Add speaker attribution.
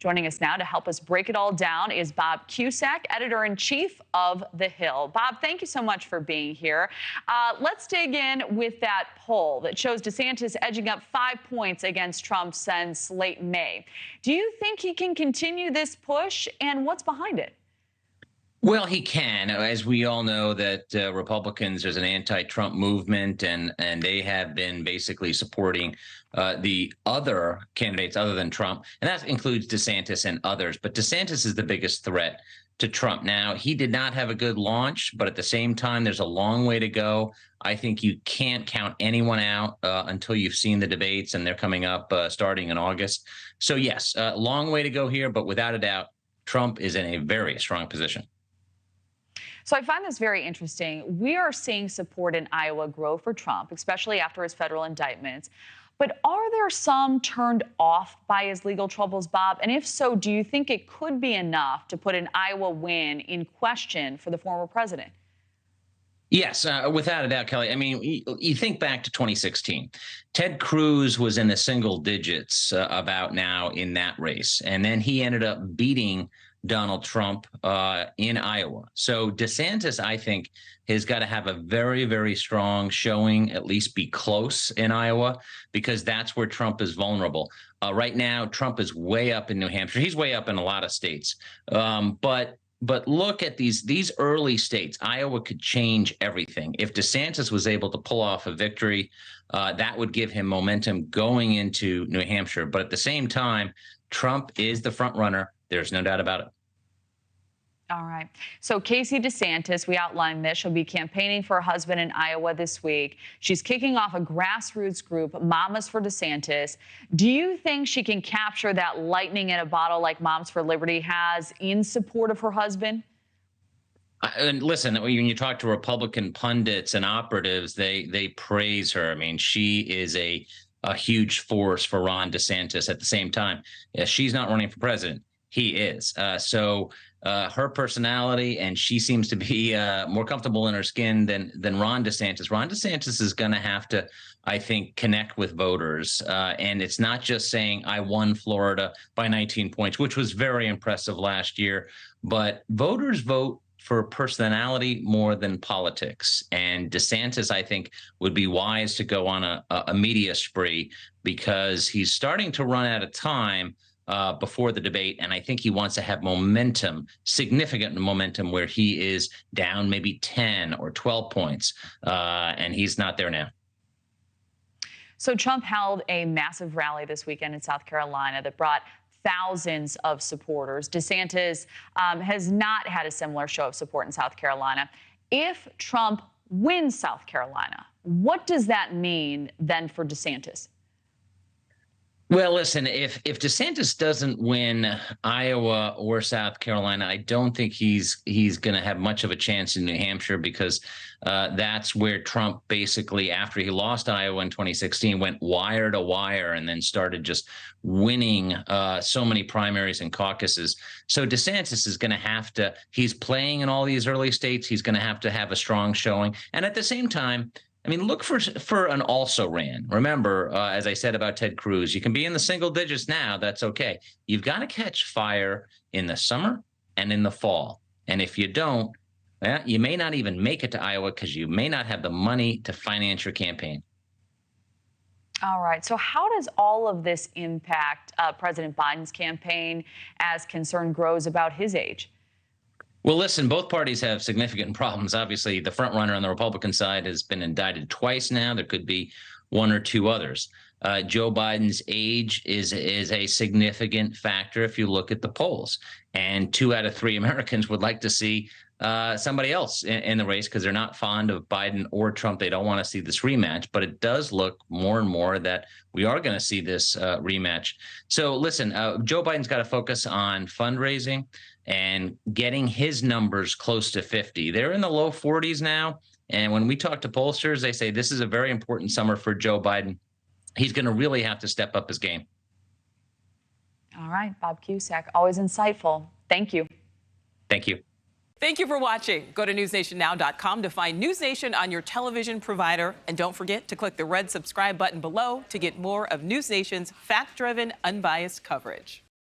Speaker 1: Joining us now to help us break it all down is Bob Cusak, editor-in-chief of The Hill. Bob, thank you so much for being here. Let's dig in with that poll that shows DeSantis edging up 5 points against Trump since late May. Do you think he can continue this push, and what's behind it?
Speaker 2: Well, he can. As we all know that Republicans, there's an anti-Trump movement, and they have been basically supporting the other candidates other than Trump, and that includes DeSantis and others. But DeSantis is the biggest threat to Trump. Now, he did not have a good launch, but at the same time, there's a long way to go. I think you can't count anyone out until you've seen the debates, and they're coming up starting in August. So yes, long way to go here, but without a doubt, Trump is in a very strong position.
Speaker 1: So I find this very interesting. We are seeing support in Iowa grow for Trump, especially after his federal indictments. But are there some turned off by his legal troubles, Bob? And if so, do you think it could be enough to put an Iowa win in question for the former president?
Speaker 2: Yes, without a doubt, Kelly. I mean, you think back to 2016. Ted Cruz was in the single digits about now in that race. And then he ended up beating Donald Trump in Iowa. So DeSantis, I think, has got to have a very, very strong showing, at least be close in Iowa, because that's where Trump is vulnerable. Right now, Trump is way up in New Hampshire. He's way up in a lot of states. But look at these early states. Iowa could change everything. If DeSantis was able to pull off a victory, that would give him momentum going into New Hampshire. But at the same time, Trump is the front runner. There's no doubt about it.
Speaker 1: All right. So Casey DeSantis, we outlined this. She'll be campaigning for her husband in Iowa this week. She's kicking off a grassroots group, Mamas for DeSantis. Do you think she can capture that lightning in a bottle like Moms for Liberty has in support of her husband?
Speaker 2: And listen, when you talk to Republican pundits and operatives, they praise her. I mean, she is a huge force for Ron DeSantis. At the same time, she's not running for president. He is. So her personality, and she seems to be more comfortable in her skin than Ron DeSantis. Ron DeSantis is going to have to, I think, connect with voters. And it's not just saying, I won Florida by 19 points, which was very impressive last year. But voters vote for personality more than politics. And DeSantis, I think, would be wise to go on a media spree, because he's starting to run out of time before the debate. And I think he wants to have momentum, significant momentum, where he is down maybe 10 or 12 points. And he's not there now.
Speaker 1: So Trump held a massive rally this weekend in South Carolina that brought thousands of supporters. DeSantis has not had a similar show of support in South Carolina. If Trump wins South Carolina, what does that mean then for DeSantis?
Speaker 2: Well, listen, if DeSantis doesn't win Iowa or South Carolina, I don't think he's going to have much of a chance in New Hampshire, because that's where Trump basically, after he lost Iowa in 2016, went wire to wire and then started just winning so many primaries and caucuses. So DeSantis is going to have to, he's playing in all these early states. He's going to have a strong showing. And at the same time, I mean, look for an also ran. Remember, as I said about Ted Cruz, you can be in the single digits now. That's okay. You've got to catch fire in the summer and in the fall. And if you don't, you may not even make it to Iowa, because you may not have the money to finance your campaign.
Speaker 1: All right. So how does all of this impact President Biden's campaign as concern grows about his age?
Speaker 2: Well, listen, both parties have significant problems. Obviously, the front runner on the Republican side has been indicted twice now. There could be one or two others. Joe Biden's age is a significant factor if you look at the polls. And 2 out of 3 Americans would like to see somebody else in the race, because they're not fond of Biden or Trump. They don't want to see this rematch. But it does look more and more that we are going to see this rematch. So listen, Joe Biden's got to focus on fundraising and getting his numbers close to 50. They're in the low 40s now. And when we talk to pollsters, they say this is a very important summer for Joe Biden. He's going to really have to step up his game.
Speaker 1: All right, Bob Cusak, always insightful. Thank you.
Speaker 2: Thank you.
Speaker 3: Thank you for watching. Go to newsnationnow.com to find NewsNation on your television provider. And don't forget to click the red subscribe button below to get more of NewsNation's fact-driven, unbiased coverage.